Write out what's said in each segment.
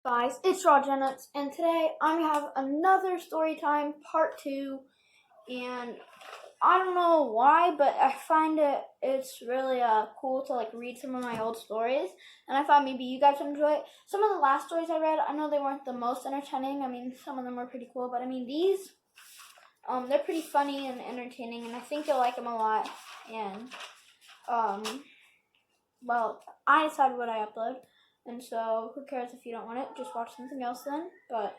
Guys, it's Raw Nuts, and today I'm gonna have another story time part 2. And I don't know why, but I find it's really cool to read some of my old stories, and I thought maybe you guys would enjoy it. Some of the last stories I read, I know they weren't the most entertaining. I mean, some of them were pretty cool, but I mean these, they're pretty funny and entertaining, and I think you'll like them a lot. And well, I decided what I upload. And so, who cares if you don't want it? Just watch something else then. But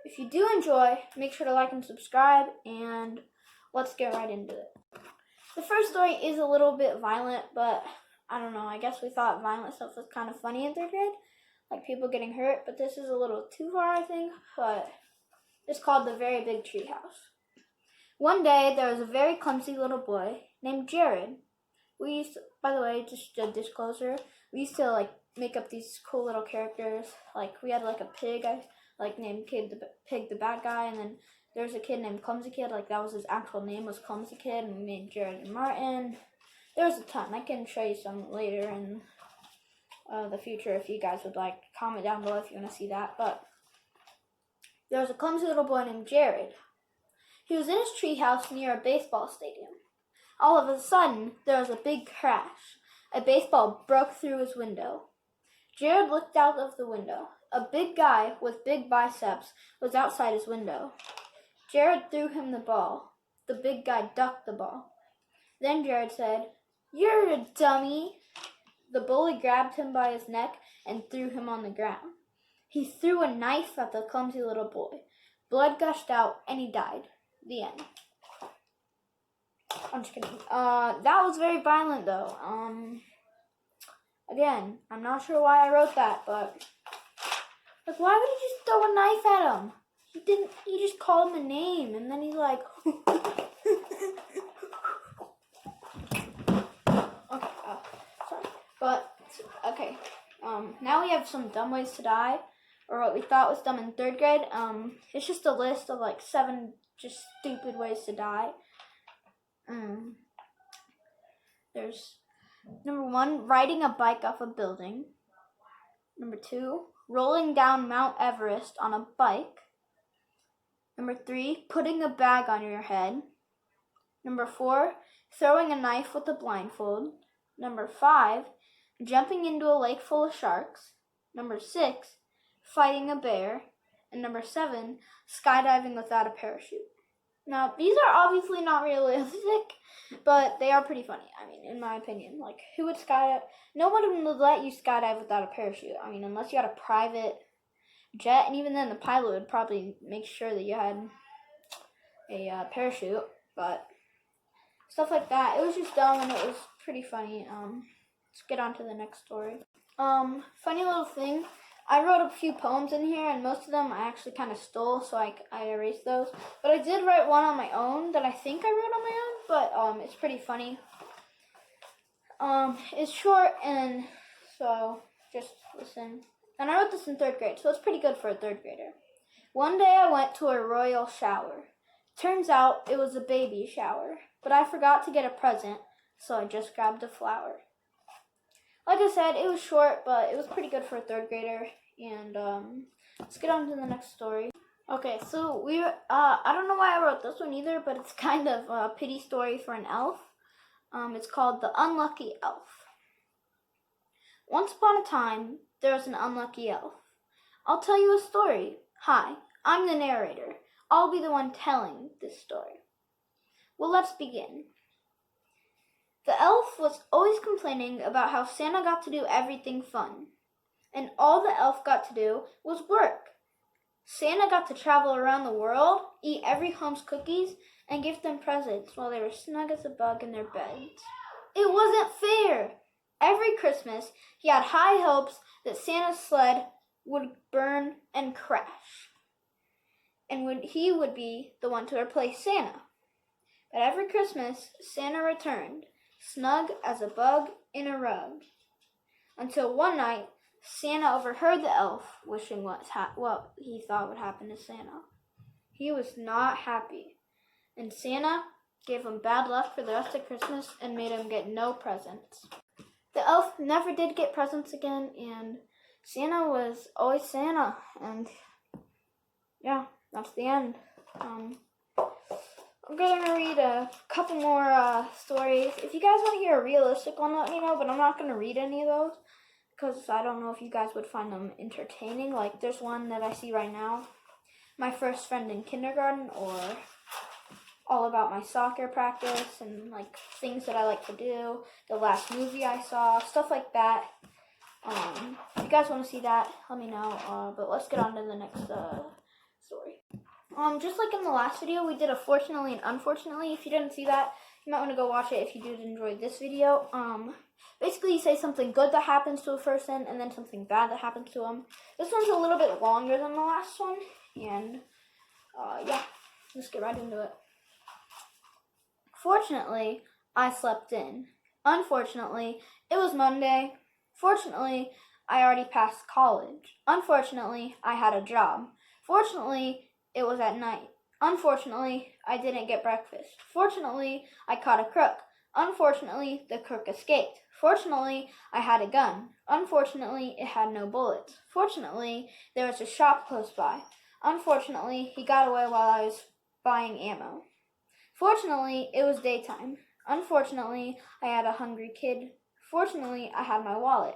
if you do enjoy, make sure to like and subscribe, and let's get right into it. The first story is a little bit violent, but I don't know. I guess we thought violent stuff was kind of funny in 3rd grade, like people getting hurt, but this is a little too far, I think. But it's called The Very Big Treehouse. One day, there was a very clumsy little boy named Jared. We used to, by the way, just a disclosure, we used to make up these cool little characters. Like, we had a pig, named Pig the bad guy, and then there was a kid named Clumsy Kid, that was his actual name, was Clumsy Kid, and we made Jared and Martin. There was a ton. I can show you some later in the future if you guys would like. Comment down below if you want to see that. But there was a clumsy little boy named Jared. He was in his treehouse near a baseball stadium. All of a sudden, there was a big crash. A baseball broke through his window. Jared looked out of the window. A big guy with big biceps was outside his window. Jared threw him the ball. The big guy ducked the ball. Then Jared said, "You're a dummy." The bully grabbed him by his neck and threw him on the ground. He threw a knife at the clumsy little boy. Blood gushed out and he died. The end. I'm just kidding. That was very violent though. Again, I'm not sure why I wrote that, but why would he just throw a knife at him? He just called him a name, and then he's like, okay, sorry. But, okay, now we have some dumb ways to die, or what we thought was dumb in 3rd grade. It's just a list of 7 just stupid ways to die. There's number 1, riding a bike off a building. Number 2, rolling down Mount Everest on a bike. Number 3, putting a bag on your head. Number 4, throwing a knife with a blindfold. Number 5, jumping into a lake full of sharks. Number 6, fighting a bear. And number 7, skydiving without a parachute. Now, these are obviously not realistic, but they are pretty funny. I mean, in my opinion, who would skydive? No one would let you skydive without a parachute. I mean, unless you had a private jet, and even then, the pilot would probably make sure that you had a parachute. But stuff like that, it was just dumb, and it was pretty funny. Let's get on to the next story. Funny little thing. I wrote a few poems in here, and most of them I actually kind of stole, so I erased those. But I did write one on my own that I think I wrote on my own, but it's pretty funny. It's short, and so just listen. And I wrote this in 3rd grade, so it's pretty good for a 3rd grader. One day I went to a royal shower. Turns out it was a baby shower, but I forgot to get a present, so I just grabbed a flower. Like I said, it was short, but it was pretty good for a 3rd grader. And let's get on to the next story. Okay, so I don't know why I wrote this one either, but it's kind of a pity story for an elf. It's called The Unlucky Elf. Once upon a time, there was an unlucky elf. I'll tell you a story. Hi, I'm the narrator. I'll be the one telling this story. Well, let's begin. The elf was always complaining about how Santa got to do everything fun, and all the elf got to do was work. Santa got to travel around the world, eat every home's cookies, and give them presents while they were snug as a bug in their beds. It wasn't fair. Every Christmas, he had high hopes that Santa's sled would burn and crash, and he would be the one to replace Santa. But every Christmas, Santa returned, snug as a bug in a rug. Until one night, Santa overheard the elf wishing what he thought would happen to Santa. He was not happy, and Santa gave him bad luck for the rest of Christmas and made him get no presents. The elf never did get presents again, and Santa was always Santa, and yeah, that's the end. I'm gonna read a couple more stories. If you guys want to hear a realistic one, let me know, but I'm not gonna read any of those because I don't know if you guys would find them entertaining. Like, there's one that I see right now, my first friend in kindergarten, or all about my soccer practice and like things that I like to do, the last movie I saw, stuff like that. If you guys want to see that, let me know. But let's get on to the next story. Just like in the last video, we did a fortunately and unfortunately. If you didn't see that, you might want to go watch it if you did enjoy this video. Basically, you say something good that happens to a person and then something bad that happens to them. This one's a little bit longer than the last one, and yeah, let's get right into it. Fortunately, I slept in. Unfortunately, it was Monday. Fortunately, I already passed college. Unfortunately, I had a job. Fortunately, it was at night. Unfortunately, I didn't get breakfast. Fortunately, I caught a crook. Unfortunately, the crook escaped. Fortunately, I had a gun. Unfortunately, it had no bullets. Fortunately, there was a shop close by. Unfortunately, he got away while I was buying ammo. Fortunately, it was daytime. Unfortunately, I had a hungry kid. Fortunately, I had my wallet.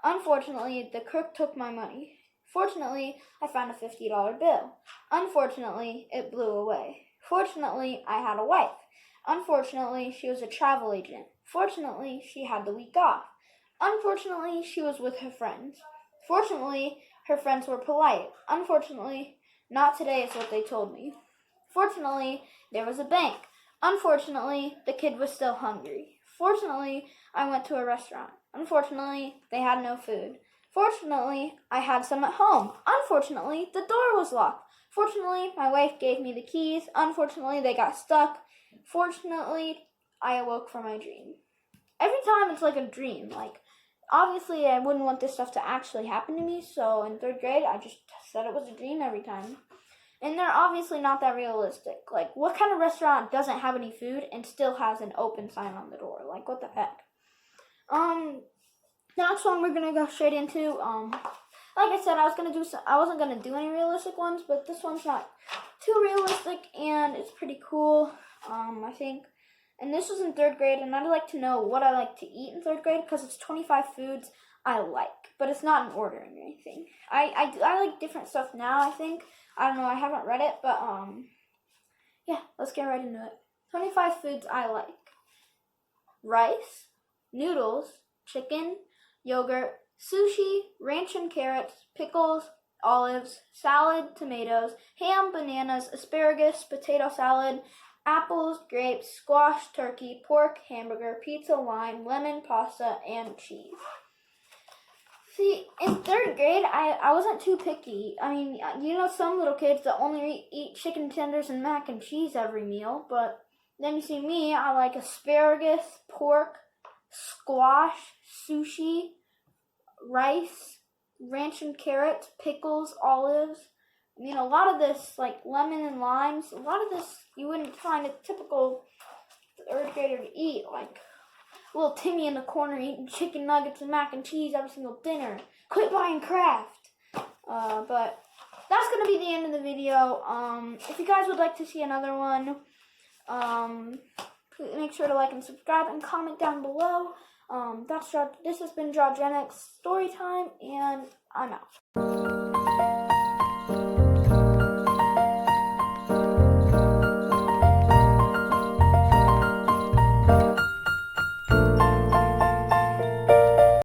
Unfortunately, the crook took my money. Fortunately, I found a $50 bill. Unfortunately, it blew away. Fortunately, I had a wife. Unfortunately, she was a travel agent. Fortunately, she had the week off. Unfortunately, she was with her friends. Fortunately, her friends were polite. Unfortunately, not today is what they told me. Fortunately, there was a bank. Unfortunately, the kid was still hungry. Fortunately, I went to a restaurant. Unfortunately, they had no food. Fortunately, I had some at home. Unfortunately, the door was locked. Fortunately, my wife gave me the keys. Unfortunately, they got stuck. Fortunately, I awoke from my dream. Every time it's like a dream. Like, obviously, I wouldn't want this stuff to actually happen to me, so in 3rd grade, I just said it was a dream every time. And they're obviously not that realistic. Like, what kind of restaurant doesn't have any food and still has an open sign on the door? Like, what the heck? Next one we're gonna go straight into. Like I said, I wasn't gonna do any realistic ones, but this one's not too realistic and it's pretty cool. I think. And this was in 3rd grade, and I'd like to know what I like to eat in 3rd grade because it's 25 foods I like, but it's not in ordering or anything. I like different stuff now. I think. I don't know. I haven't read it, but yeah. Let's get right into it. 25 foods I like: rice, noodles, chicken, yogurt, sushi, ranch and carrots, pickles, olives, salad, tomatoes, ham, bananas, asparagus, potato salad, apples, grapes, squash, turkey, pork, hamburger, pizza, lime, lemon, pasta, and cheese. See, in 3rd grade, I wasn't too picky. I mean, you know some little kids that only eat chicken tenders and mac and cheese every meal, but then you see me, I like asparagus, pork, squash, sushi, rice, ranch and carrots, pickles, olives. I mean, a lot of this, like lemon and limes, a lot of this you wouldn't find a typical 3rd grader to eat. Like little Timmy in the corner eating chicken nuggets and mac and cheese every single dinner. Quit buying Kraft. But that's going to be the end of the video. If you guys would like to see another one, make sure to like and subscribe and comment down below. This has been Drawgenics Storytime, and I'm out.